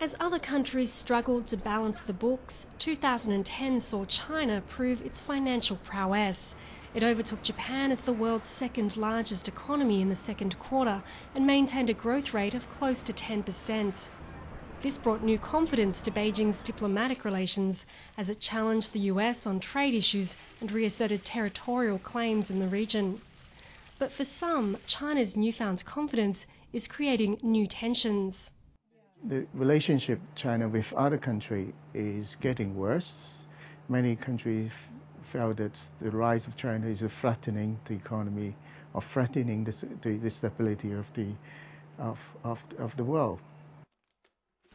As other countries struggled to balance the books, 2010 saw China prove its financial prowess. It overtook Japan as the world's second largest economy in the second quarter and maintained a growth rate of close to 10%. This brought new confidence to Beijing's diplomatic relations as it challenged the US on trade issues and reasserted territorial claims in the region. But for some, China's newfound confidence is creating new tensions. The relationship China with other countries is getting worse. Many countries felt that the rise of China is threatening the economy or threatening the stability of the world.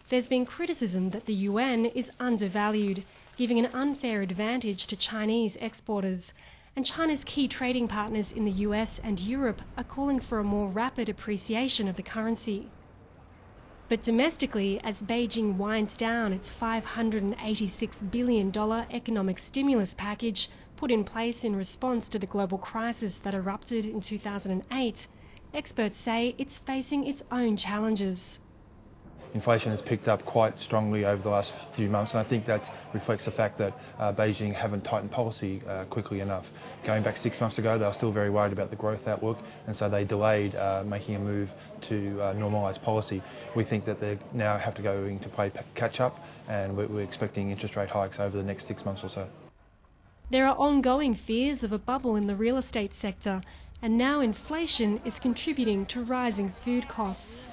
There's been criticism that the yuan is undervalued, giving an unfair advantage to Chinese exporters. And China's key trading partners in the US and Europe are calling for a more rapid appreciation of the currency. But domestically, as Beijing winds down its $586 billion economic stimulus package put in place in response to the global crisis that erupted in 2008, experts say it's facing its own challenges. Inflation has picked up quite strongly over the last few months, and I think that reflects the fact that Beijing haven't tightened policy quickly enough. Going back 6 months ago, they were still very worried about the growth outlook, and so they delayed making a move to normalise policy. We think that they now have to go into play catch up, and we're expecting interest rate hikes over the next 6 months or so. There are ongoing fears of a bubble in the real estate sector, and now inflation is contributing to rising food costs.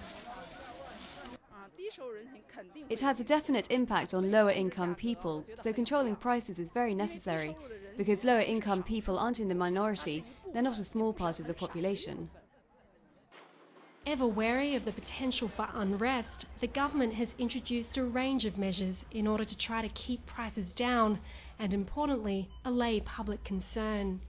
It has a definite impact on lower-income people, so controlling prices is very necessary, because lower-income people aren't in the minority, they're not a small part of the population. Ever wary of the potential for unrest, the government has introduced a range of measures in order to try to keep prices down and, importantly, allay public concern.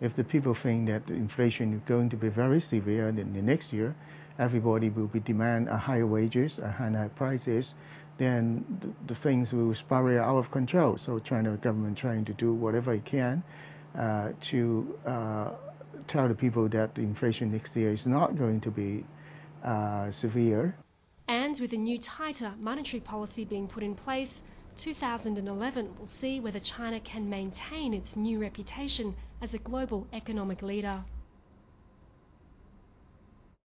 If the people think that the inflation is going to be very severe in the next year, everybody will be demand higher wages, higher prices, then the things will spiral out of control. So China government trying to do whatever it can to tell the people that the inflation next year is not going to be severe. And with a new tighter monetary policy being put in place, 2011 will see whether China can maintain its new reputation as a global economic leader.